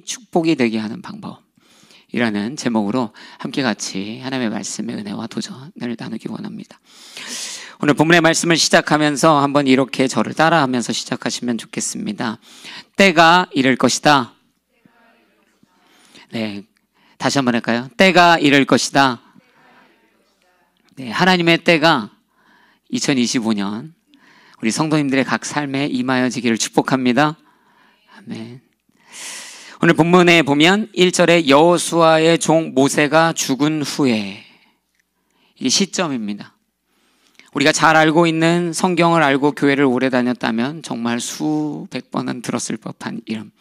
축복이 되게 하는 방법이라는 제목으로 함께 같이 하나님의 말씀의 은혜와 도전을 나누기 원합니다. 오늘 본문의 말씀을 시작하면서 한번 이렇게 저를 따라하면서 시작하시면 좋겠습니다. 때가 이를 것이다. 네, 다시 한번 할까요? 때가 이를 것이다. 네, 하나님의 때가 2025년 우리 성도님들의 각 삶에 임하여지기를 축복합니다. 아멘. 오늘 본문에 보면 1절에 여호수아의 종 모세가 죽은 후에, 이게 시점입니다. 우리가 잘 알고 있는 성경을 알고 교회를 오래 다녔다면 정말 수백 번은 들었을 법한 이름,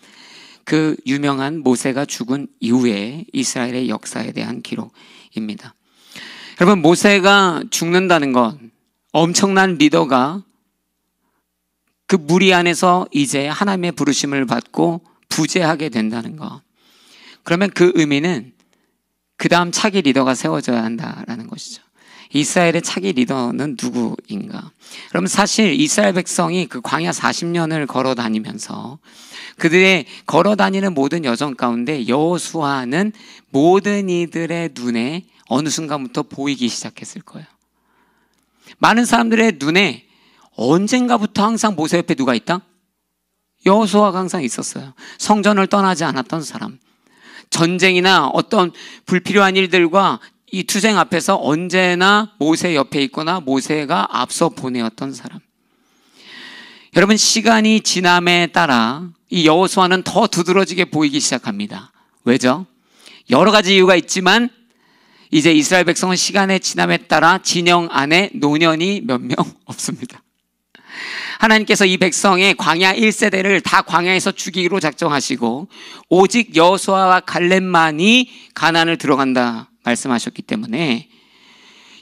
그 유명한 모세가 죽은 이후에 이스라엘의 역사에 대한 기록입니다. 여러분, 모세가 죽는다는 건 엄청난 리더가 그 무리 안에서 이제 하나님의 부르심을 받고 부재하게 된다는 것. 그러면 그 의미는 그 다음 차기 리더가 세워져야 한다라는 것이죠. 이스라엘의 차기 리더는 누구인가? 그럼 사실 이스라엘 백성이 그 광야 40년을 걸어 다니면서 그들의 걸어 다니는 모든 여정 가운데 여호수아는 모든 이들의 눈에 어느 순간부터 보이기 시작했을 거예요. 많은 사람들의 눈에 언젠가부터 항상 모세 옆에 누가 있다? 여호수아가 항상 있었어요. 성전을 떠나지 않았던 사람, 전쟁이나 어떤 불필요한 일들과 이 투쟁 앞에서 언제나 모세 옆에 있거나 모세가 앞서 보내었던 사람. 여러분, 시간이 지남에 따라 이 여호수아는 더 두드러지게 보이기 시작합니다. 왜죠? 여러 가지 이유가 있지만 이제 이스라엘 백성은 시간의 지남에 따라 진영 안에 노년이 몇 명 없습니다. 하나님께서 이 백성의 광야 1세대를 다 광야에서 죽이기로 작정하시고 오직 여호수아와 갈렙만이 가나안을 들어간다 말씀하셨기 때문에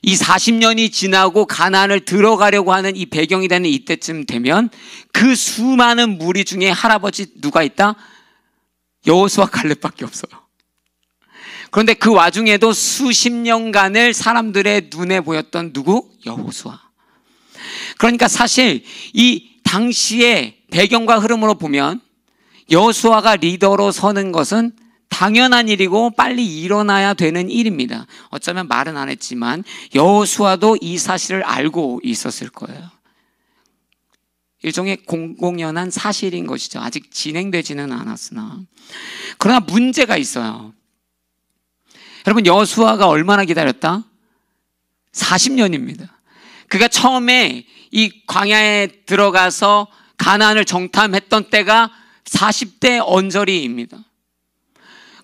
이 40년이 지나고 가나안을 들어가려고 하는 이 배경이 되는 이때쯤 되면 그 수많은 무리 중에 할아버지 누가 있다? 여호수아 갈렙밖에 없어요. 그런데 그 와중에도 수십 년간을 사람들의 눈에 보였던 누구? 여호수아. 그러니까 사실 이 당시의 배경과 흐름으로 보면 여호수아가 리더로 서는 것은 당연한 일이고 빨리 일어나야 되는 일입니다. 어쩌면 말은 안 했지만 여호수아도 이 사실을 알고 있었을 거예요. 일종의 공공연한 사실인 것이죠. 아직 진행되지는 않았으나. 그러나 문제가 있어요. 여러분, 여호수아가 얼마나 기다렸다? 40년입니다. 그가 처음에 이 광야에 들어가서 가나안을 정탐했던 때가 40대 언저리입니다.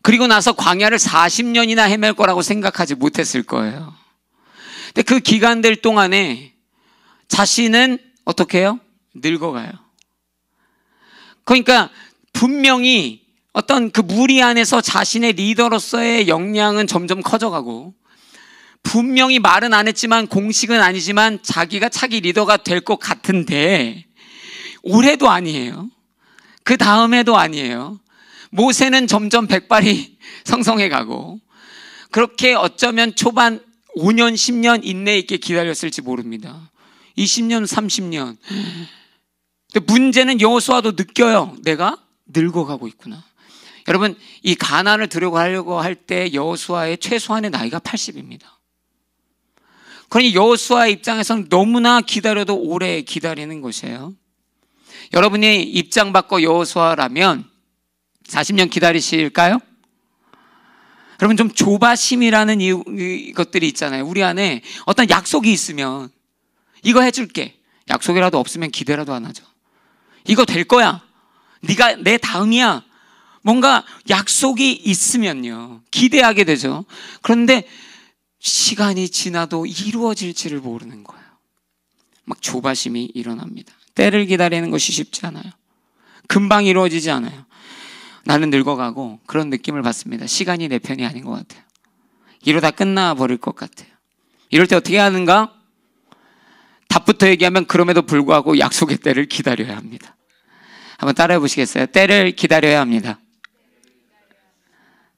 그리고 나서 광야를 40년이나 헤맬 거라고 생각하지 못했을 거예요. 근데 그 기간들 동안에 자신은 어떻게 해요? 늙어가요. 그러니까 분명히 어떤 그 무리 안에서 자신의 리더로서의 역량은 점점 커져가고 분명히 말은 안 했지만 공식은 아니지만 자기가 차기 리더가 될 것 같은데 올해도 아니에요. 그 다음에도 아니에요. 모세는 점점 백발이 성성해가고 그렇게 어쩌면 초반 5년 10년 인내 있게 기다렸을지 모릅니다. 20년 30년. 근데 문제는 여호수아도 느껴요. 내가 늙어가고 있구나. 여러분, 이 가나안을 들어가려고 할 때 여호수아의 최소한의 나이가 80입니다. 그러니 여호수아의 입장에서는 너무나 기다려도 오래 기다리는 것이에요. 여러분이 입장 바꿔 여호수아라면 40년 기다리실까요? 여러분, 좀 조바심이라는 것들이 있잖아요. 우리 안에 어떤 약속이 있으면 이거 해줄게. 약속이라도 없으면 기대라도 안 하죠. 이거 될 거야. 네가 내 다음이야. 뭔가 약속이 있으면요 기대하게 되죠. 그런데 시간이 지나도 이루어질지를 모르는 거예요. 막 조바심이 일어납니다. 때를 기다리는 것이 쉽지 않아요. 금방 이루어지지 않아요. 나는 늙어가고 그런 느낌을 받습니다. 시간이 내 편이 아닌 것 같아요. 이러다 끝나버릴 것 같아요. 이럴 때 어떻게 하는가? 답부터 얘기하면 그럼에도 불구하고 약속의 때를 기다려야 합니다. 한번 따라해 보시겠어요? 때를 기다려야 합니다.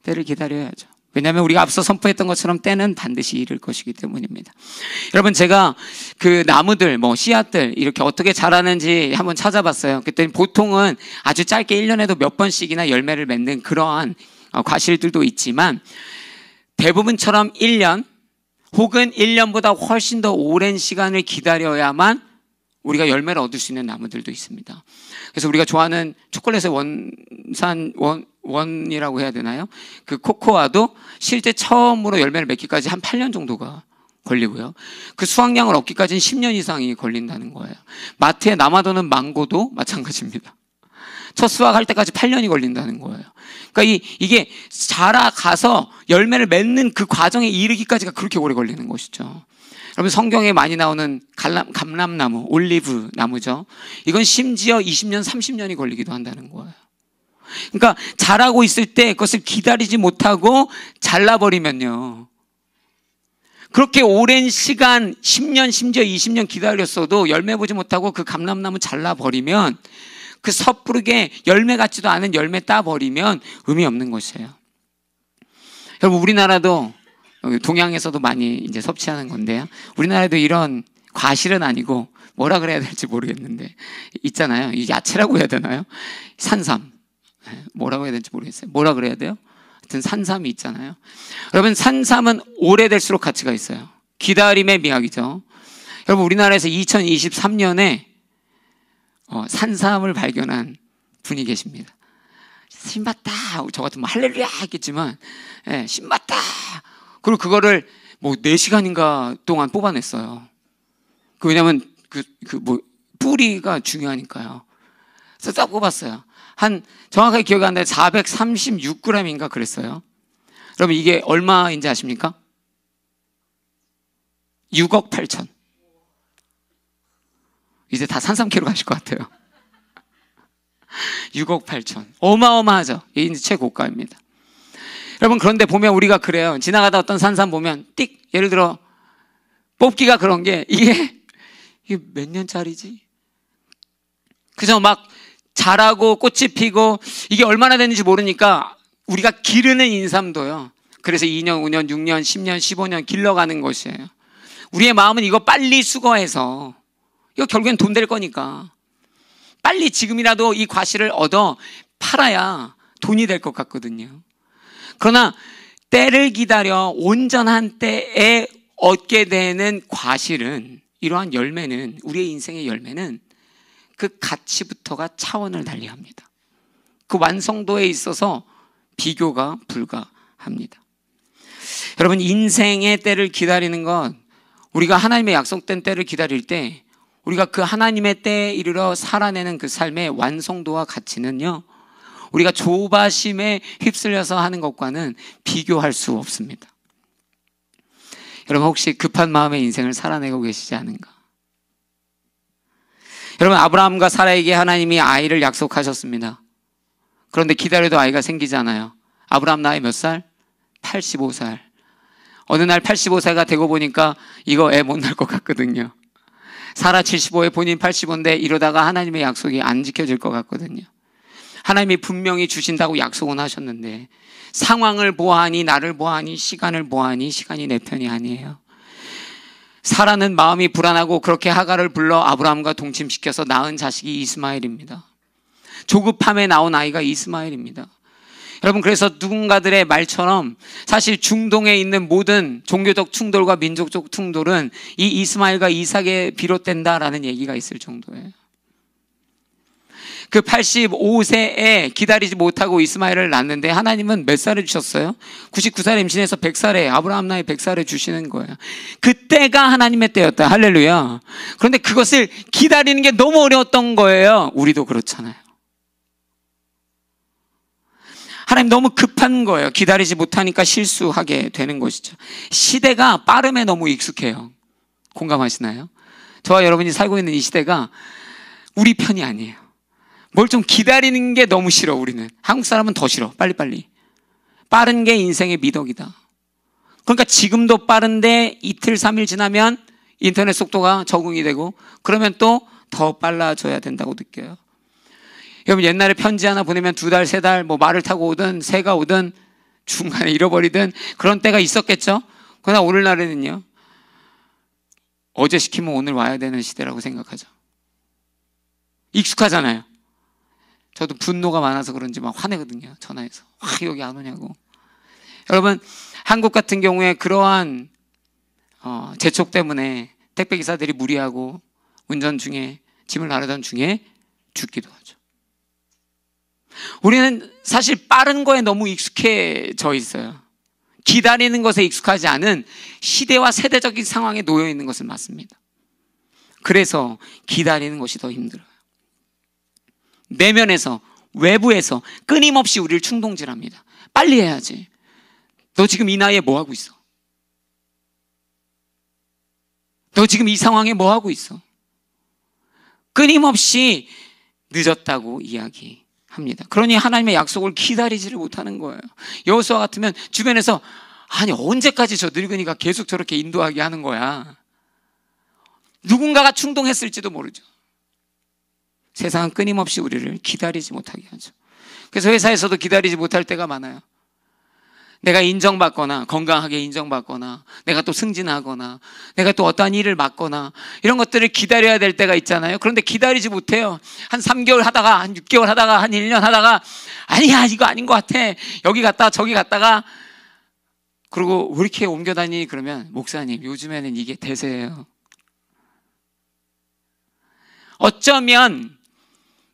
때를 기다려야죠. 왜냐하면 우리가 앞서 선포했던 것처럼 때는 반드시 이를 것이기 때문입니다. 여러분, 제가 그 나무들, 씨앗들 이렇게 어떻게 자라는지 한번 찾아봤어요. 그랬더니 보통은 아주 짧게 1년에도 몇 번씩이나 열매를 맺는 그러한 과실들도 있지만, 대부분처럼 1년 혹은 1년보다 훨씬 더 오랜 시간을 기다려야만 우리가 열매를 얻을 수 있는 나무들도 있습니다. 그래서 우리가 좋아하는 초콜릿의 원이라고 해야 되나요? 그 코코아도 실제 처음으로 열매를 맺기까지 한 8년 정도가 걸리고요. 그 수확량을 얻기까지는 10년 이상이 걸린다는 거예요. 마트에 남아도는 망고도 마찬가지입니다. 첫 수확할 때까지 8년이 걸린다는 거예요. 그러니까 이게 자라가서 열매를 맺는 그 과정에 이르기까지가 그렇게 오래 걸리는 것이죠. 여러분, 성경에 많이 나오는 감람나무, 올리브 나무죠. 이건 심지어 20년, 30년이 걸리기도 한다는 거예요. 그러니까 자라고 있을 때 그것을 기다리지 못하고 잘라버리면요, 그렇게 오랜 시간 10년, 심지어 20년 기다렸어도 열매 보지 못하고 그 감람나무 잘라버리면, 그 섣부르게 열매 같지도 않은 열매 따버리면 의미 없는 것이에요. 여러분, 우리나라도 동양에서도 많이 이제 섭취하는 건데요, 우리나라에도 이런 과실은 아니고 뭐라 그래야 될지 모르겠는데 있잖아요. 이 야채라고 해야 되나요? 산삼. 뭐라고 해야 될지 모르겠어요. 뭐라 그래야 돼요? 하여튼 산삼이 있잖아요. 여러분, 산삼은 오래될수록 가치가 있어요. 기다림의 미학이죠. 여러분, 우리나라에서 2023년에 산삼을 발견한 분이 계십니다. 신봤다. 저 같으면 할렐루야 했겠지만, 신봤다. 그리고 그거를 4시간인가 동안 뽑아냈어요. 왜냐면 뿌리가 중요하니까요. 그래서 딱 뽑았어요. 정확하게 기억이 안 나요. 436g인가 그랬어요. 여러분, 이게 얼마인지 아십니까? 6억 8천. 이제 다 산삼 캐러 가실 것 같아요. 6억 8천. 어마어마하죠. 이게 이제 최고가입니다. 여러분, 그런데 보면 우리가 그래요. 지나가다 어떤 산삼 보면 띡, 예를 들어 뽑기가 그런 게, 이게 몇 년짜리지? 그죠? 막 자라고 꽃이 피고 이게 얼마나 됐는지 모르니까 우리가 기르는 인삼도요, 그래서 2년, 5년, 6년, 10년, 15년 길러가는 것이에요. 우리의 마음은 이거 빨리 수거해서, 이거 결국엔 돈 될 거니까 빨리 지금이라도 이 과실을 얻어 팔아야 돈이 될 것 같거든요. 그러나 때를 기다려 온전한 때에 얻게 되는 과실은, 이러한 열매는, 우리의 인생의 열매는 그 가치부터가 차원을 달리합니다. 그 완성도에 있어서 비교가 불가합니다. 여러분, 인생의 때를 기다리는 건, 우리가 하나님의 약속된 때를 기다릴 때 우리가 그 하나님의 때에 이르러 살아내는 그 삶의 완성도와 가치는요, 우리가 조바심에 휩쓸려서 하는 것과는 비교할 수 없습니다. 여러분, 혹시 급한 마음의 인생을 살아내고 계시지 않은가? 여러분, 아브라함과 사라에게 하나님이 아이를 약속하셨습니다. 그런데 기다려도 아이가 생기잖아요. 아브라함 나이 몇 살? 85살. 어느 날 85세가 되고 보니까 이거 애 못 낳을 것 같거든요. 사라 75에 본인 85인데 이러다가 하나님의 약속이 안 지켜질 것 같거든요. 하나님이 분명히 주신다고 약속은 하셨는데 상황을 보아하니, 나를 보아하니, 시간을 보아하니 시간이 내 편이 아니에요. 사라는 마음이 불안하고 그렇게 하갈을 불러 아브라함과 동침시켜서 낳은 자식이 이스마엘입니다. 조급함에 나온 아이가 이스마엘입니다. 여러분, 그래서 누군가들의 말처럼 사실 중동에 있는 모든 종교적 충돌과 민족적 충돌은 이 이스마엘과 이삭에 비롯된다라는 얘기가 있을 정도예요. 그 85세에 기다리지 못하고 이스마엘을 낳는데 하나님은 몇 살에 주셨어요? 99살 임신해서 100살에, 아브라함 나이 100살에 주시는 거예요. 그때가 하나님의 때였다. 할렐루야. 그런데 그것을 기다리는 게 너무 어려웠던 거예요. 우리도 그렇잖아요. 하나님 너무 급한 거예요. 기다리지 못하니까 실수하게 되는 것이죠. 시대가 빠름에 너무 익숙해요. 공감하시나요? 저와 여러분이 살고 있는 이 시대가 우리 편이 아니에요. 뭘 좀 기다리는 게 너무 싫어. 우리는 한국 사람은 더 싫어. 빨리빨리. 빠른 게 인생의 미덕이다. 그러니까 지금도 빠른데 이틀 3일 지나면 인터넷 속도가 적응이 되고 그러면 또 더 빨라져야 된다고 느껴요. 여러분, 옛날에 편지 하나 보내면 2달, 3달, 말을 타고 오든 새가 오든 중간에 잃어버리든 그런 때가 있었겠죠. 그러나 오늘날에는요, 어제 시키면 오늘 와야 되는 시대라고 생각하죠. 익숙하잖아요. 저도 분노가 많아서 그런지 막 화내거든요. 전화해서 여기 안 오냐고. 여러분, 한국 같은 경우에 그러한 재촉 때문에 택배기사들이 무리하고 운전 중에 짐을 나르던 중에 죽기도 하죠. 우리는 사실 빠른 거에 너무 익숙해져 있어요. 기다리는 것에 익숙하지 않은 시대와 세대적인 상황에 놓여 있는 것은 맞습니다. 그래서 기다리는 것이 더 힘들어요. 내면에서, 외부에서 끊임없이 우리를 충동질합니다. 빨리 해야지. 너 지금 이 나이에 뭐 하고 있어? 너 지금 이 상황에 뭐 하고 있어? 끊임없이 늦었다고 이야기합니다. 그러니 하나님의 약속을 기다리지를 못하는 거예요. 여호수아 같으면 주변에서 아니 언제까지 저 늙은이가 계속 저렇게 인도하게 하는 거야. 누군가가 충동했을지도 모르죠. 세상은 끊임없이 우리를 기다리지 못하게 하죠. 그래서 회사에서도 기다리지 못할 때가 많아요. 내가 인정받거나 건강하게 인정받거나 내가 또 승진하거나 내가 또 어떠한 일을 맡거나 이런 것들을 기다려야 될 때가 있잖아요. 그런데 기다리지 못해요. 한 3개월 하다가 한 6개월 하다가 한 1년 하다가 아니야 이거 아닌 것 같아. 여기 갔다가 저기 갔다가 그리고 왜 이렇게 옮겨 다니니 그러면 목사님 요즘에는 이게 대세예요. 어쩌면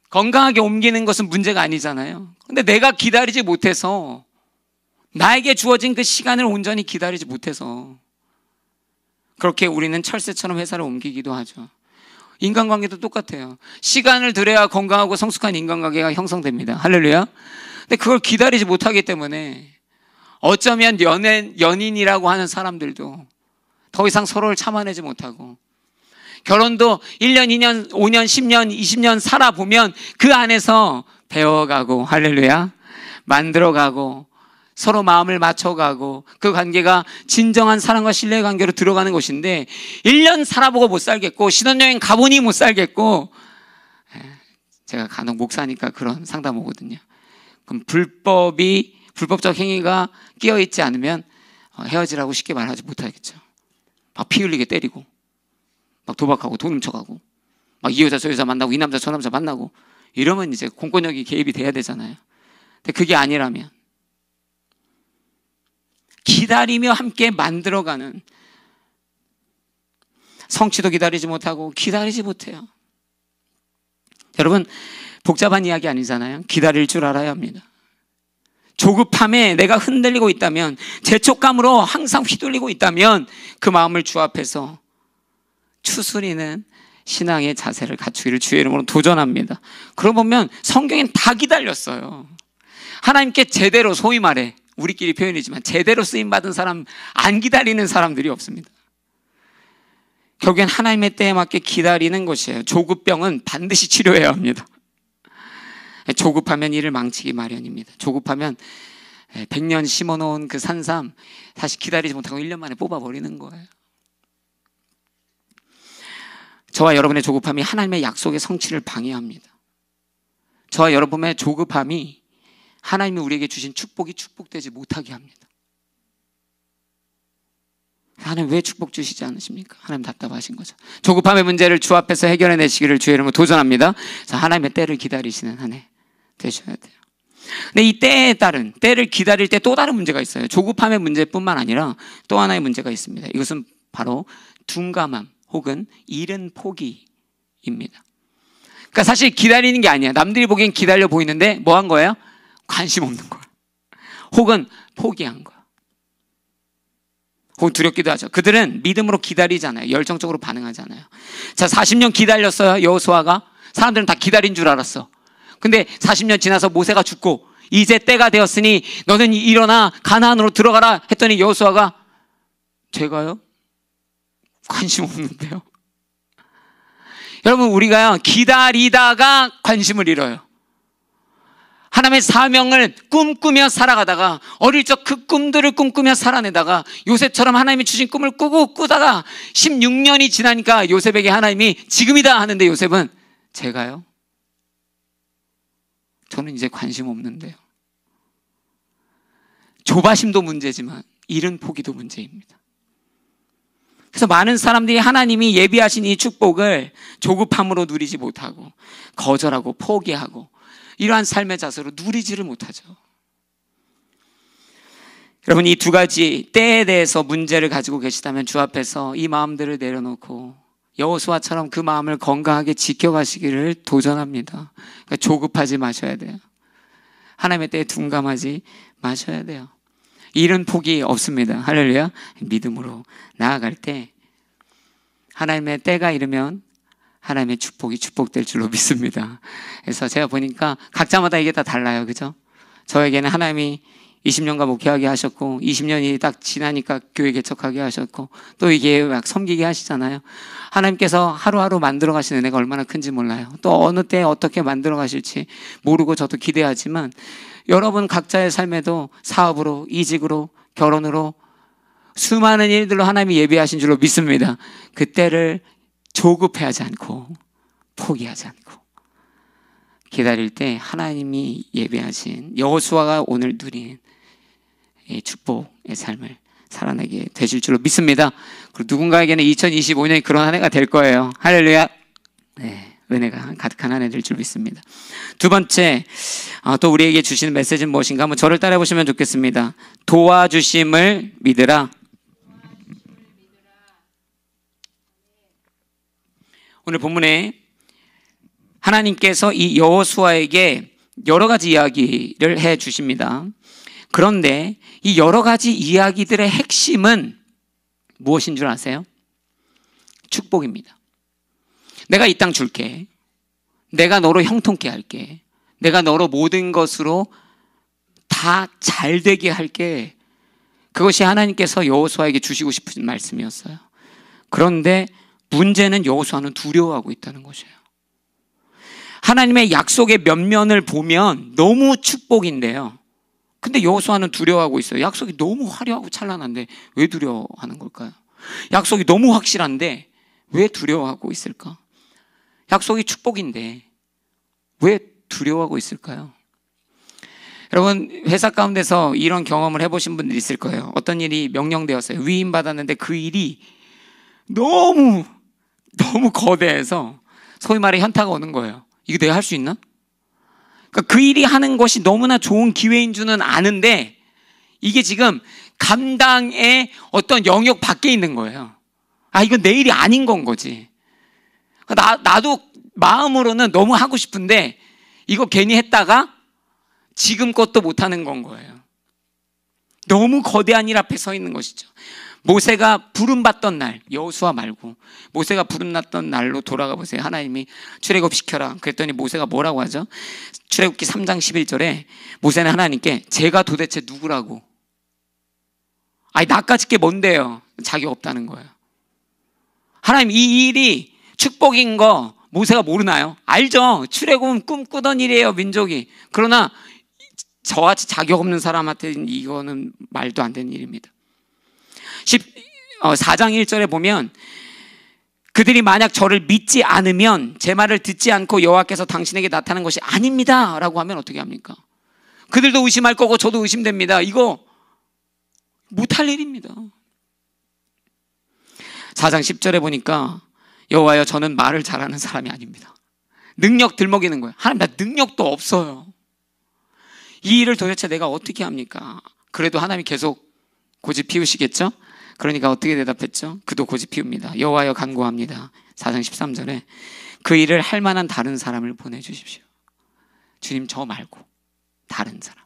건강하게 옮기는 것은 문제가 아니잖아요. 근데 내가 기다리지 못해서 나에게 주어진 그 시간을 온전히 기다리지 못해서 그렇게 우리는 철새처럼 회사를 옮기기도 하죠. 인간관계도 똑같아요. 시간을 들여야 건강하고 성숙한 인간관계가 형성됩니다. 할렐루야. 근데 그걸 기다리지 못하기 때문에 어쩌면 연인이라고 하는 사람들도 더 이상 서로를 참아내지 못하고 결혼도 1년, 2년, 5년, 10년, 20년 살아보면 그 안에서 배워가고 할렐루야 만들어가고 서로 마음을 맞춰가고 그 관계가 진정한 사랑과 신뢰의 관계로 들어가는 것인데 1년 살아보고 못 살겠고 신혼여행 가보니 못 살겠고 제가 간혹 목사니까 그런 상담 오거든요. 그럼 불법적 행위가 끼어있지 않으면 헤어지라고 쉽게 말하지 못하겠죠. 막 피 흘리게 때리고 막 도박하고 돈 훔쳐가고 막 이 여자 저 여자 만나고 이 남자 저 남자 만나고 이러면 이제 공권력이 개입이 돼야 되잖아요. 근데 그게 아니라면 기다리며 함께 만들어가는 성취도 기다리지 못하고 기다리지 못해요. 여러분 복잡한 이야기 아니잖아요. 기다릴 줄 알아야 합니다. 조급함에 내가 흔들리고 있다면 재촉감으로 항상 휘둘리고 있다면 그 마음을 주 앞에서 추스리는 신앙의 자세를 갖추기를 주의 이름으로 도전합니다. 그러고 보면 성경엔 다 기다렸어요. 하나님께 제대로 소위 말해 우리끼리 표현이지만 제대로 쓰임받은 사람 안 기다리는 사람들이 없습니다. 결국엔 하나님의 때에 맞게 기다리는 것이에요. 조급병은 반드시 치료해야 합니다. 조급하면 일을 망치기 마련입니다. 조급하면 100년 심어놓은 그 산삼 다시 기다리지 못하고 1년 만에 뽑아버리는 거예요. 저와 여러분의 조급함이 하나님의 약속의 성취를 방해합니다. 저와 여러분의 조급함이 하나님이 우리에게 주신 축복이 축복되지 못하게 합니다. 하나님 왜 축복 주시지 않으십니까? 하나님 답답하신 거죠. 조급함의 문제를 주 앞에서 해결해내시기를 주의 이름으로 도전합니다. 그래서 하나님의 때를 기다리시는 한 해 되셔야 돼요. 근데 이 때에 따른 때를 기다릴 때 또 다른 문제가 있어요. 조급함의 문제뿐만 아니라 또 하나의 문제가 있습니다. 이것은 바로 둔감함 혹은 이른 포기입니다. 그러니까 사실 기다리는 게 아니야. 남들이 보기엔 기다려 보이는데 뭐 한 거예요? 관심 없는 거야. 혹은 포기한 거야. 혹은 두렵기도 하죠. 그들은 믿음으로 기다리잖아요. 열정적으로 반응하잖아요. 자, 40년 기다렸어요. 여호수아가. 사람들은 다 기다린 줄 알았어. 근데 40년 지나서 모세가 죽고 이제 때가 되었으니 너는 일어나 가나안으로 들어가라 했더니 여호수아가 제가요? 관심 없는데요. 여러분 우리가요 기다리다가 관심을 잃어요. 하나님의 사명을 꿈꾸며 살아가다가 어릴 적 그 꿈들을 꿈꾸며 살아내다가 요셉처럼 하나님이 주신 꿈을 꾸다가 16년이 지나니까 요셉에게 하나님이 지금이다 하는데 요셉은 제가요? 저는 이제 관심 없는데요. 조바심도 문제지만 잃은 포기도 문제입니다. 그래서 많은 사람들이 하나님이 예비하신 이 축복을 조급함으로 누리지 못하고 거절하고 포기하고 이러한 삶의 자세로 누리지를 못하죠. 여러분, 이 두 가지 때에 대해서 문제를 가지고 계시다면 주 앞에서 이 마음들을 내려놓고 여호수아처럼 그 마음을 건강하게 지켜가시기를 도전합니다. 그러니까 조급하지 마셔야 돼요. 하나님의 때에 둔감하지 마셔야 돼요. 잃은 폭이 없습니다. 할렐루야. 믿음으로 나아갈 때 하나님의 때가 이르면 하나님의 축복이 축복될 줄로 믿습니다. 그래서 제가 보니까 각자마다 이게 다 달라요. 그죠? 저에게는 하나님이 20년간 목회하게 하셨고 20년이 딱 지나니까 교회 개척하게 하셨고 또 이게 막 섬기게 하시잖아요. 하나님께서 하루하루 만들어 가시는 은혜가 얼마나 큰지 몰라요. 또 어느 때 어떻게 만들어 가실지 모르고 저도 기대하지만 여러분 각자의 삶에도 사업으로, 이직으로, 결혼으로 수많은 일들로 하나님이 예비하신 줄로 믿습니다. 그때를 조급해하지 않고 포기하지 않고 기다릴 때 하나님이 예비하신 여호수아가 오늘 누린 이 축복의 삶을 살아내게 되실 줄로 믿습니다. 그리고 누군가에게는 2025년이 그런 한 해가 될 거예요. 할렐루야. 네, 은혜가 가득한 한 해 될 줄 믿습니다. 두 번째, 또 우리에게 주시는 메시지는 무엇인가? 한번 저를 따라해 보시면 좋겠습니다. 도와주심을 믿으라. 오늘 본문에 하나님께서 이 여호수아에게 여러 가지 이야기를 해 주십니다. 그런데 이 여러 가지 이야기들의 핵심은 무엇인 줄 아세요? 축복입니다. 내가 이 땅 줄게. 내가 너로 형통케 할게. 내가 너로 모든 것으로 다 잘되게 할게. 그것이 하나님께서 여호수아에게 주시고 싶은 말씀이었어요. 그런데 문제는 여호수아는 두려워하고 있다는 것이에요. 하나님의 약속의 면면을 보면 너무 축복인데요. 근데 여호수아는 두려워하고 있어요. 약속이 너무 화려하고 찬란한데 왜 두려워하는 걸까요? 약속이 너무 확실한데 왜 두려워하고 있을까? 약속이 축복인데 왜 두려워하고 있을까요? 여러분, 회사 가운데서 이런 경험을 해보신 분들이 있을 거예요. 어떤 일이 명령되었어요. 위임받았는데 그 일이 너무 거대해서 소위 말해 현타가 오는 거예요. 이거 내가 할 수 있나? 그러니까 그 일이 하는 것이 너무나 좋은 기회인 줄은 아는데 이게 지금 감당의 어떤 영역 밖에 있는 거예요. 이건 내 일이 아닌 건 거지. 나도 마음으로는 너무 하고 싶은데 이거 괜히 했다가 지금 것도 못하는 건 거예요. 너무 거대한 일 앞에 서 있는 것이죠. 모세가 부름받던 날, 여호수아 말고 모세가 부름받던 날로 돌아가 보세요. 하나님이 출애굽시켜라 그랬더니 모세가 뭐라고 하죠? 출애굽기 3장 11절에 모세는 하나님께 제가 도대체 누구라고? 나까짓 게 뭔데요? 자격 없다는 거예요. 하나님, 이 일이 축복인 거 모세가 모르나요? 알죠. 출애굽은 꿈꾸던 일이에요, 민족이. 그러나 저같이 자격 없는 사람한테는 이거는 말도 안 되는 일입니다. 4장 1절에 보면 그들이 만약 저를 믿지 않으면 제 말을 듣지 않고 여호와께서 당신에게 나타난 것이 아닙니다 라고 하면 어떻게 합니까? 그들도 의심할 거고 저도 의심됩니다. 이거 못할 일입니다. 4장 10절에 보니까 여호와여 저는 말을 잘하는 사람이 아닙니다. 능력 들먹이는 거예요. 하나님, 나 능력도 없어요. 이 일을 도대체 내가 어떻게 합니까? 그래도 하나님이 계속 고집 피우시겠죠? 그러니까 어떻게 대답했죠? 그도 고집 피웁니다. 여호와여 간구합니다. 4장 13절에 그 일을 할 만한 다른 사람을 보내주십시오. 주님, 저 말고 다른 사람.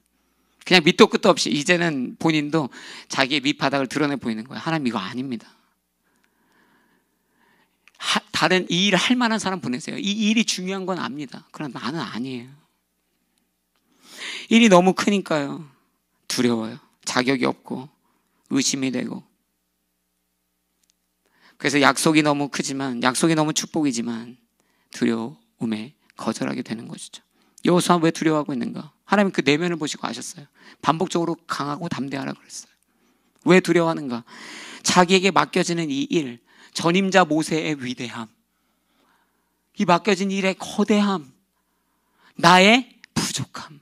그냥 밑도 끝도 없이 이제는 본인도 자기의 밑바닥을 드러내 보이는 거예요. 하나님, 이거 아닙니다. 다른 이 일을 할 만한 사람 보내세요. 이 일이 중요한 건 압니다. 그러나 나는 아니에요. 일이 너무 크니까요. 두려워요. 자격이 없고 의심이 되고. 그래서 약속이 너무 크지만, 약속이 너무 축복이지만 두려움에 거절하게 되는 것이죠. 여호수아 왜 두려워하고 있는가? 하나님 그 내면을 보시고 아셨어요. 반복적으로 강하고 담대하라 그랬어요. 왜 두려워하는가? 자기에게 맡겨지는 이 일, 전임자 모세의 위대함, 이 맡겨진 일의 거대함, 나의 부족함,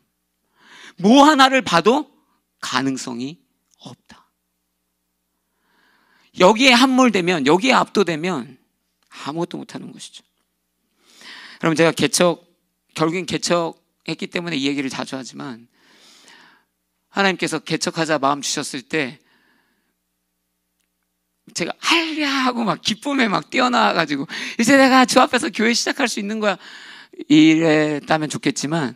뭐 하나를 봐도 가능성이 없다. 여기에 함몰되면, 여기에 압도되면 아무것도 못하는 것이죠. 여러분, 제가 결국엔 개척했기 때문에 이 얘기를 자주 하지만, 하나님께서 개척하자 마음 주셨을 때 제가 할렐루야 하고 막 기쁨에 막 뛰어나와가지고 이제 내가 주 앞에서 교회 시작할 수 있는 거야 이랬다면 좋겠지만,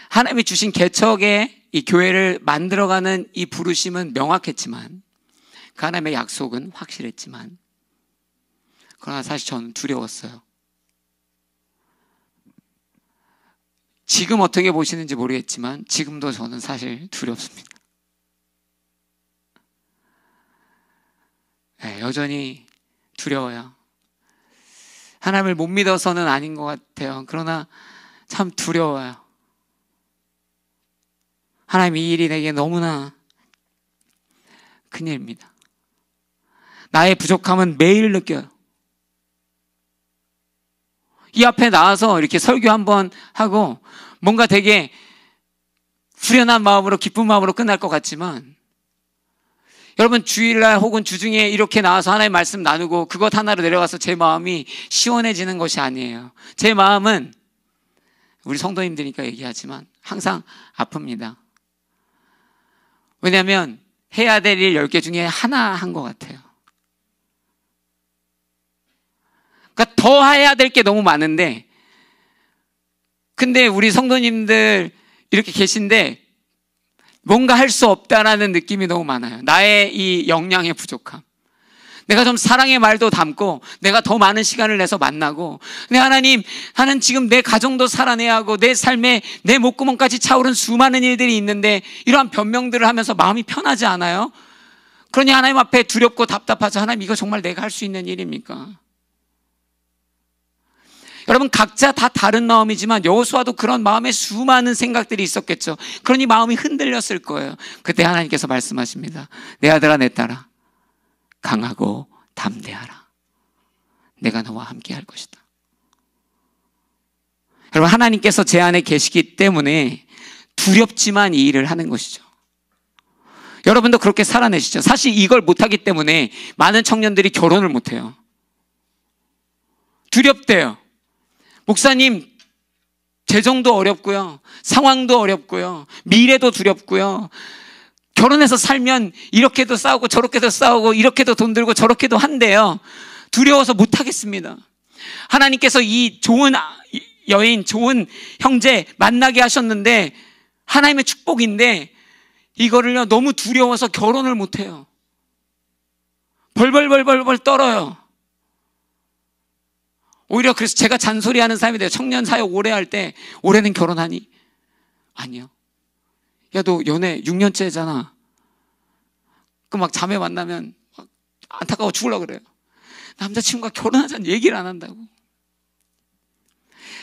하나님이 주신 개척의 이 교회를 만들어가는 이 부르심은 명확했지만, 그 하나님의 약속은 확실했지만, 그러나 사실 저는 두려웠어요. 지금 어떻게 보시는지 모르겠지만 지금도 저는 사실 두렵습니다. 네, 여전히 두려워요. 하나님을 못 믿어서는 아닌 것 같아요. 그러나 참 두려워요. 하나님, 이 일이 내게 너무나 큰일입니다. 나의 부족함은 매일 느껴요. 이 앞에 나와서 이렇게 설교 한번 하고 뭔가 되게 후련한 마음으로, 기쁜 마음으로 끝날 것 같지만, 여러분, 주일날 혹은 주중에 이렇게 나와서 하나님의 말씀 나누고 그것 하나로 내려가서 제 마음이 시원해지는 것이 아니에요. 제 마음은, 우리 성도님들이니까 얘기하지만, 항상 아픕니다. 왜냐하면 해야 될 일 10개 중에 하나 한 것 같아요. 그러니까 더 해야 될 게 너무 많은데, 근데 우리 성도님들 이렇게 계신데 뭔가 할 수 없다라는 느낌이 너무 많아요. 나의 이 역량의 부족함. 내가 좀 사랑의 말도 담고 내가 더 많은 시간을 내서 만나고, 근데 하나님, 나는 지금 내 가정도 살아내야 하고 내 삶에 내 목구멍까지 차오른 수많은 일들이 있는데 이러한 변명들을 하면서 마음이 편하지 않아요? 그러니 하나님 앞에 두렵고 답답하죠. 하나님, 이거 정말 내가 할 수 있는 일입니까? 여러분, 각자 다 다른 마음이지만 여호수아도 그런 마음에 수많은 생각들이 있었겠죠. 그러니 마음이 흔들렸을 거예요. 그때 하나님께서 말씀하십니다. 내 아들아, 내 딸아, 강하고 담대하라. 내가 너와 함께 할 것이다. 여러분, 하나님께서 제 안에 계시기 때문에 두렵지만 이 일을 하는 것이죠. 여러분도 그렇게 살아내시죠. 사실 이걸 못하기 때문에 많은 청년들이 결혼을 못해요. 두렵대요. 목사님, 재정도 어렵고요, 상황도 어렵고요, 미래도 두렵고요, 결혼해서 살면 이렇게도 싸우고 저렇게도 싸우고 이렇게도 돈 들고 저렇게도 한대요. 두려워서 못하겠습니다. 하나님께서 이 좋은 여인, 좋은 형제 만나게 하셨는데 하나님의 축복인데 이거를요 너무 두려워서 결혼을 못해요. 벌벌 떨어요. 오히려 그래서 제가 잔소리하는 사람이 돼요. 청년 사역 오래 할 때, 올해는 결혼하니? 아니요. 야, 너 연애 6년째잖아. 그 막 자매 만나면 막 안타까워 죽으려고 그래요. 남자친구가 결혼하자는 얘기를 안 한다고.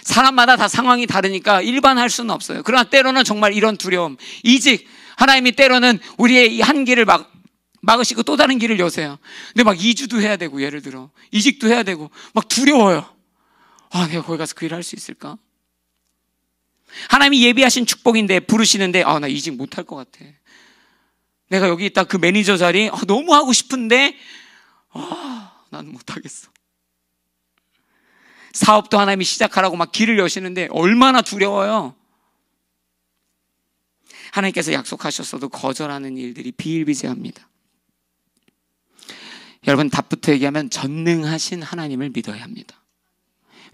사람마다 다 상황이 다르니까 일반할 수는 없어요. 그러나 때로는 정말 이런 두려움, 이직, 하나님이 때로는 우리의 이 한 길을 막으시고 또 다른 길을 여세요. 근데 막 이주도 해야 되고, 예를 들어 이직도 해야 되고 막 두려워요. 아, 내가 거기 가서 그 일을 할 수 있을까? 하나님이 예비하신 축복인데 부르시는데, 아, 나 이직 못할 것 같아. 내가 여기 있다 그 매니저 자리 너무 하고 싶은데 나는 못하겠어. 사업도 하나님이 시작하라고 막 길을 여시는데 얼마나 두려워요. 하나님께서 약속하셨어도 거절하는 일들이 비일비재합니다. 여러분, 답부터 얘기하면 전능하신 하나님을 믿어야 합니다.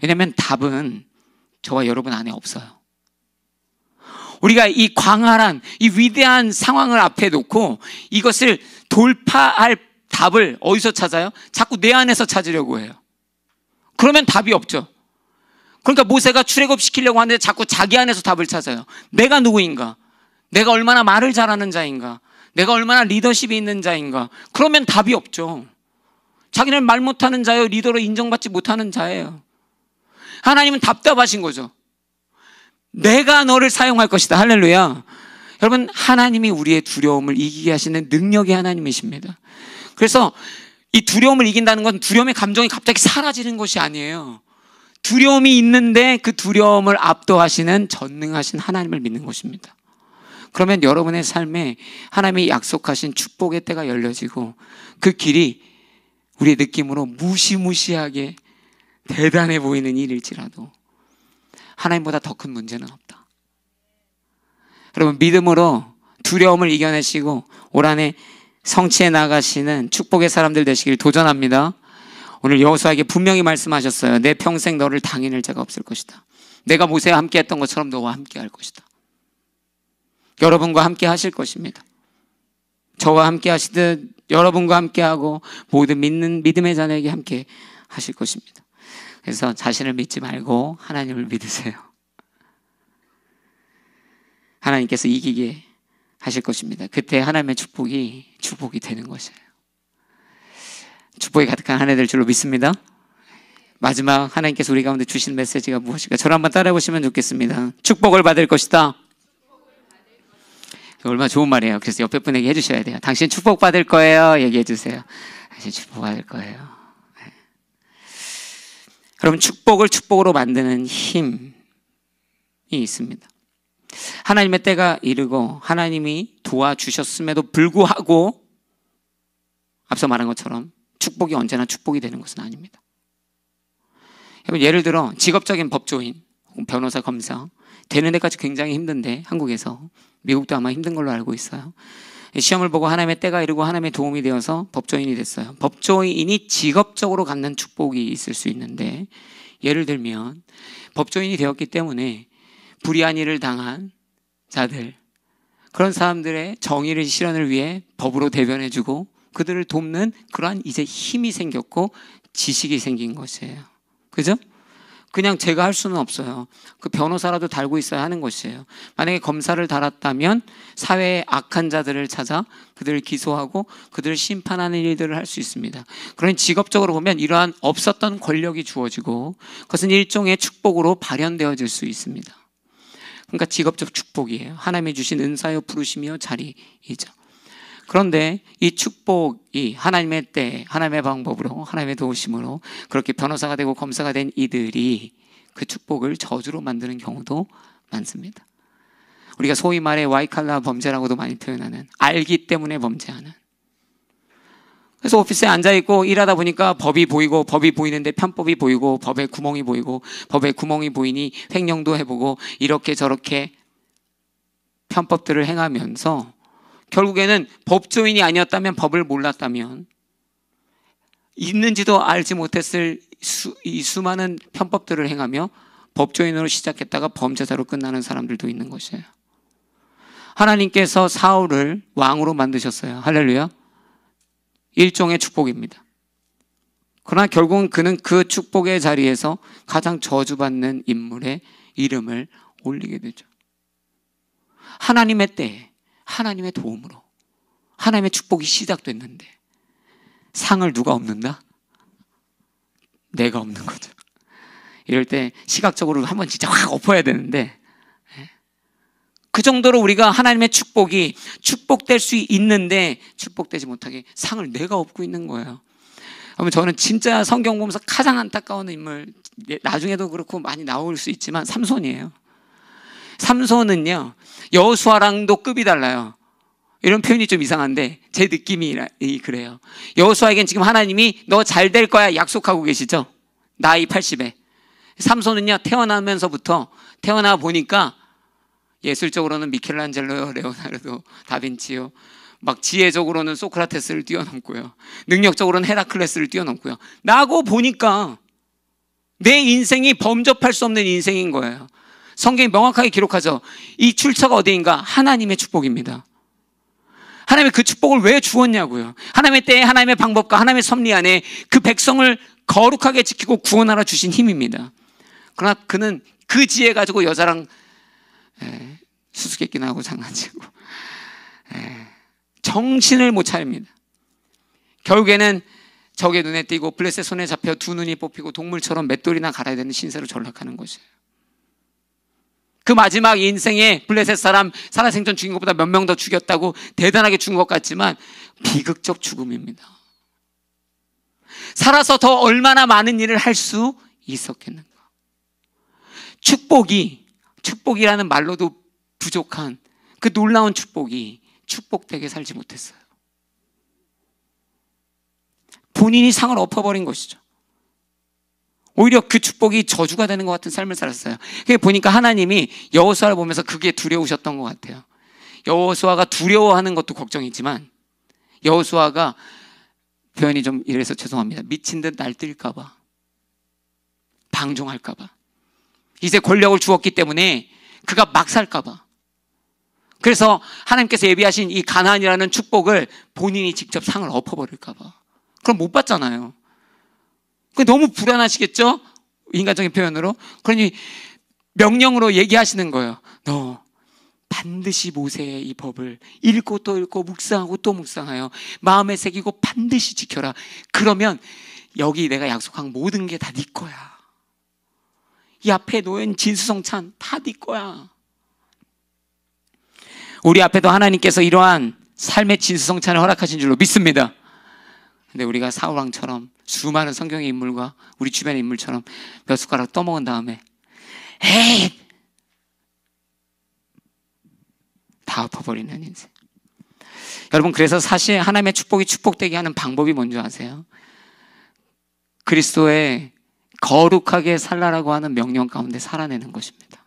왜냐하면 답은 저와 여러분 안에 없어요. 우리가 이 광활한, 이 위대한 상황을 앞에 놓고 이것을 돌파할 답을 어디서 찾아요? 자꾸 내 안에서 찾으려고 해요. 그러면 답이 없죠. 그러니까 모세가 출애굽시키려고 하는데 자꾸 자기 안에서 답을 찾아요. 내가 누구인가? 내가 얼마나 말을 잘하는 자인가? 내가 얼마나 리더십이 있는 자인가? 그러면 답이 없죠. 자기는 말 못하는 자예요. 리더로 인정받지 못하는 자예요. 하나님은 답답하신 거죠. 내가 너를 사용할 것이다. 할렐루야. 여러분, 하나님이 우리의 두려움을 이기게 하시는 능력의 하나님이십니다. 그래서 이 두려움을 이긴다는 건 두려움의 감정이 갑자기 사라지는 것이 아니에요. 두려움이 있는데 그 두려움을 압도하시는 전능하신 하나님을 믿는 것입니다. 그러면 여러분의 삶에 하나님이 약속하신 축복의 때가 열려지고 그 길이 우리의 느낌으로 무시무시하게 대단해 보이는 일일지라도 하나님보다 더 큰 문제는 없다. 여러분, 믿음으로 두려움을 이겨내시고 올 한해 성취해 나가시는 축복의 사람들 되시길 도전합니다. 오늘 여호수아에게 분명히 말씀하셨어요. 내 평생 너를 당해낼 자가 없을 것이다. 내가 모세와 함께 했던 것처럼 너와 함께 할 것이다. 여러분과 함께 하실 것입니다. 저와 함께 하시듯 여러분과 함께 하고 모든 믿음의 자녀에게 함께 하실 것입니다. 그래서 자신을 믿지 말고 하나님을 믿으세요. 하나님께서 이기게 하실 것입니다. 그때 하나님의 축복이 되는 것이에요. 축복이 가득한 한 해 될 줄로 믿습니다. 마지막 하나님께서 우리 가운데 주신 메시지가 무엇일까? 저를 한번 따라해 보시면 좋겠습니다. 축복을 받을 것이다. 얼마나 좋은 말이에요. 그래서 옆에 분에게 해주셔야 돼요. 당신 축복받을 거예요. 얘기해 주세요. 당신 축복받을 거예요. 네. 여러분, 축복을 축복으로 만드는 힘이 있습니다. 하나님의 때가 이르고 하나님이 도와주셨음에도 불구하고 앞서 말한 것처럼 축복이 언제나 축복이 되는 것은 아닙니다. 여러분, 예를 들어 직업적인 법조인, 변호사, 검사 되는 데까지 굉장히 힘든데 한국에서, 미국도 아마 힘든 걸로 알고 있어요. 시험을 보고 하나님의 때가 이르고 하나님의 도움이 되어서 법조인이 됐어요. 법조인이 직업적으로 갖는 축복이 있을 수 있는데, 예를 들면 법조인이 되었기 때문에 불의한 일을 당한 자들, 그런 사람들의 정의를 실현을 위해 법으로 대변해주고 그들을 돕는 그러한 이제 힘이 생겼고 지식이 생긴 것이에요. 그죠? 그냥 제가 할 수는 없어요. 그 변호사라도 달고 있어야 하는 것이에요. 만약에 검사를 달았다면 사회의 악한 자들을 찾아 그들을 기소하고 그들을 심판하는 일들을 할 수 있습니다. 그러니 직업적으로 보면 이러한 없었던 권력이 주어지고 그것은 일종의 축복으로 발현되어질 수 있습니다. 그러니까 직업적 축복이에요. 하나님이 주신 은사요 부르심이요 자리이죠. 그런데 이 축복이 하나님의 때, 하나님의 방법으로, 하나님의 도우심으로 그렇게 변호사가 되고 검사가 된 이들이 그 축복을 저주로 만드는 경우도 많습니다. 우리가 소위 말해 와이칼라 범죄라고도 많이 표현하는, 알기 때문에 범죄하는. 그래서 오피스에 앉아있고 일하다 보니까 법이 보이고, 법이 보이는데 편법이 보이고, 법에 구멍이 보이고, 법에 구멍이 보이니 횡령도 해보고, 이렇게 저렇게 편법들을 행하면서 결국에는 법조인이 아니었다면, 법을 몰랐다면, 있는지도 알지 못했을 이 수많은 편법들을 행하며 법조인으로 시작했다가 범죄자로 끝나는 사람들도 있는 것이에요. 하나님께서 사울을 왕으로 만드셨어요. 할렐루야. 일종의 축복입니다. 그러나 결국은 그는 그 축복의 자리에서 가장 저주받는 인물의 이름을 올리게 되죠. 하나님의 때에, 하나님의 도움으로 하나님의 축복이 시작됐는데 상을 누가 얻는다? 내가 없는 거죠. 이럴 때 시각적으로 한번 진짜 확 엎어야 되는데, 그 정도로 우리가 하나님의 축복이 축복될 수 있는데 축복되지 못하게 상을 내가 업고 있는 거예요. 그러면 저는 진짜 성경 보면서 가장 안타까운 인물, 나중에도 그렇고 많이 나올 수 있지만 삼손이에요. 삼손은요, 여호수아랑도 급이 달라요. 이런 표현이 좀 이상한데 제 느낌이 그래요. 여호수아에겐 지금 하나님이 너 잘 될 거야 약속하고 계시죠. 나이 80에. 삼손은요, 태어나면서부터, 태어나 보니까 예술적으로는 미켈란젤로요, 레오나르도 다빈치요, 막 지혜적으로는 소크라테스를 뛰어넘고요, 능력적으로는 헤라클레스를 뛰어넘고요. 나고 보니까 내 인생이 범접할 수 없는 인생인 거예요. 성경이 명확하게 기록하죠. 이 출처가 어디인가? 하나님의 축복입니다. 하나님의 그 축복을 왜 주었냐고요. 하나님의 때에 하나님의 방법과 하나님의 섭리 안에 그 백성을 거룩하게 지키고 구원하라 주신 힘입니다. 그러나 그는 그 지혜 가지고 여자랑 수수께끼나 하고 장난치고 정신을 못 차립니다. 결국에는 적의 눈에 띄고 블레셋 손에 잡혀 두 눈이 뽑히고 동물처럼 맷돌이나 갈아야 되는 신세로 전락하는 것이에요. 그 마지막 인생에 블레셋 사람 살아생전 죽인 것보다 몇 명 더 죽였다고 대단하게 죽은 것 같지만 비극적 죽음입니다. 살아서 더 얼마나 많은 일을 할 수 있었겠는가. 축복이라는 말로도 부족한 그 놀라운 축복이 축복되게 살지 못했어요. 본인이 상을 엎어버린 것이죠. 오히려 그 축복이 저주가 되는 것 같은 삶을 살았어요. 그게 보니까 하나님이 여호수아를 보면서 그게 두려우셨던 것 같아요. 여호수아가 두려워하는 것도 걱정이지만 여호수아가 표현이 좀 이래서 죄송합니다. 미친 듯 날뛸까 봐, 방종할까 봐, 이제 권력을 주었기 때문에 그가 막 살까 봐, 그래서 하나님께서 예비하신 이 가나안이라는 축복을 본인이 직접 상을 엎어버릴까 봐. 그럼 못 받잖아요. 너무 불안하시겠죠? 인간적인 표현으로. 그러니 명령으로 얘기하시는 거예요. 너 반드시 모세의 이 법을 읽고 또 읽고 묵상하고 또 묵상하여 마음에 새기고 반드시 지켜라. 그러면 여기 내가 약속한 모든 게 다 네 거야. 이 앞에 놓인 진수성찬 다 네 거야. 우리 앞에도 하나님께서 이러한 삶의 진수성찬을 허락하신 줄로 믿습니다. 근데 우리가 사울왕처럼 수많은 성경의 인물과 우리 주변의 인물처럼 몇 숟가락 떠먹은 다음에 에이! 다 엎어버리는 인생. 여러분, 그래서 사실 하나님의 축복이 축복되게 하는 방법이 뭔지 아세요? 그리스도의 거룩하게 살라라고 하는 명령 가운데 살아내는 것입니다.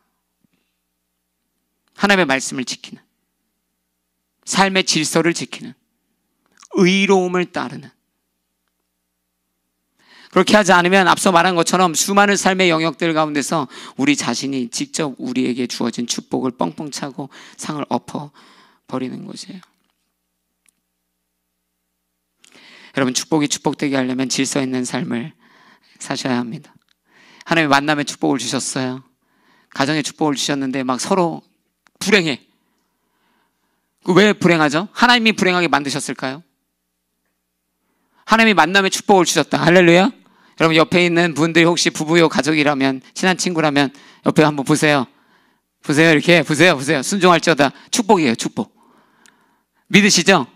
하나님의 말씀을 지키는, 삶의 질서를 지키는, 의로움을 따르는. 그렇게 하지 않으면 앞서 말한 것처럼 수많은 삶의 영역들 가운데서 우리 자신이 직접 우리에게 주어진 축복을 뻥뻥 차고 상을 엎어버리는 것이에요. 여러분, 축복이 축복되게 하려면 질서 있는 삶을 사셔야 합니다. 하나님의 만남의 축복을 주셨어요. 가정의 축복을 주셨는데 막 서로 불행해. 왜 불행하죠? 하나님이 불행하게 만드셨을까요? 하나님이 만남의 축복을 주셨다. 할렐루야. 여러분, 옆에 있는 분들이 혹시 부부요 가족이라면, 친한 친구라면 옆에 한번 보세요. 보세요. 이렇게 보세요. 순종할지어다. 축복이에요. 축복. 믿으시죠?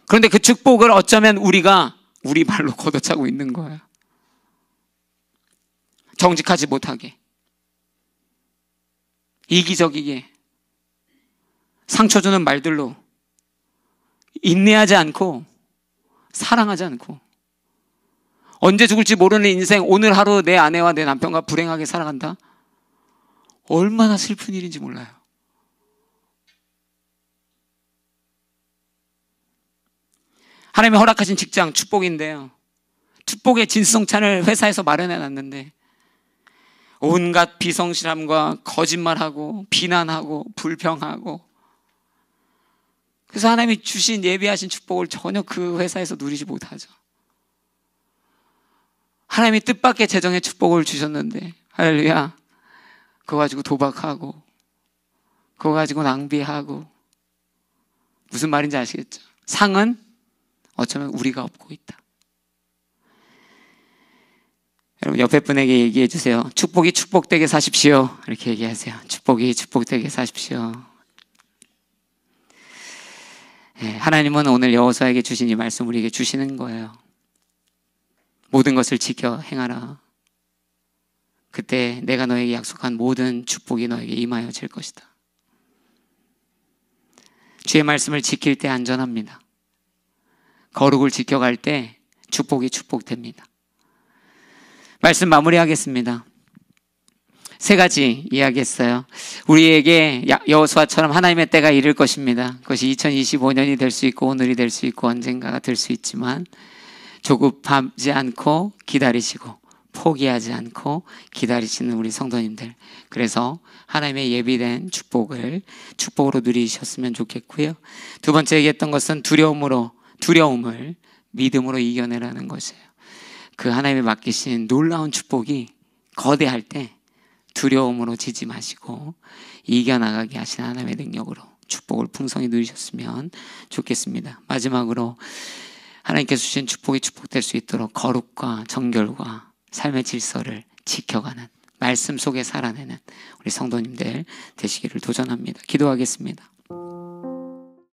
그런데 그 축복을 어쩌면 우리가 우리 발로 걷어차고 있는 거예요. 정직하지 못하게, 이기적이게, 상처 주는 말들로, 인내하지 않고, 사랑하지 않고, 언제 죽을지 모르는 인생, 오늘 하루 내 아내와 내 남편과 불행하게 살아간다? 얼마나 슬픈 일인지 몰라요. 하나님이 허락하신 직장, 축복인데요. 축복의 진수성찬을 회사에서 마련해 놨는데 온갖 비성실함과 거짓말하고 비난하고 불평하고, 그래서 하나님이 주신 예비하신 축복을 전혀 그 회사에서 누리지 못하죠. 하나님이 뜻밖의 재정의 축복을 주셨는데, 할렐루야, 그거 가지고 도박하고 그거 가지고 낭비하고. 무슨 말인지 아시겠죠? 상은 어쩌면 우리가 업고 있다. 여러분, 옆에 분에게 얘기해 주세요. 축복이 축복되게 사십시오. 이렇게 얘기하세요. 축복이 축복되게 사십시오. 네, 하나님은 오늘 여호수아에게 주신 이 말씀 우리에게 주시는 거예요. 모든 것을 지켜 행하라. 그때 내가 너에게 약속한 모든 축복이 너에게 임하여질 것이다. 주의 말씀을 지킬 때 안전합니다. 거룩을 지켜갈 때 축복이 축복됩니다. 말씀 마무리하겠습니다. 3가지 이야기했어요. 우리에게 여호수아처럼 하나님의 때가 이를 것입니다. 그것이 2025년이 될 수 있고 오늘이 될 수 있고 언젠가가 될 수 있지만, 조급하지 않고 기다리시고 포기하지 않고 기다리시는 우리 성도님들, 그래서 하나님의 예비된 축복으로 누리셨으면 좋겠고요. 2번째 얘기했던 것은 두려움을 믿음으로 이겨내라는 것이에요. 그 하나님이 맡기신 놀라운 축복이 거대할 때 두려움으로 지지 마시고 이겨나가게 하신 하나님의 능력으로 축복을 풍성히 누리셨으면 좋겠습니다. 마지막으로 하나님께서 주신 축복이 축복될 수 있도록 거룩과 정결과 삶의 질서를 지켜가는, 말씀 속에 살아내는 우리 성도님들 되시기를 도전합니다. 기도하겠습니다.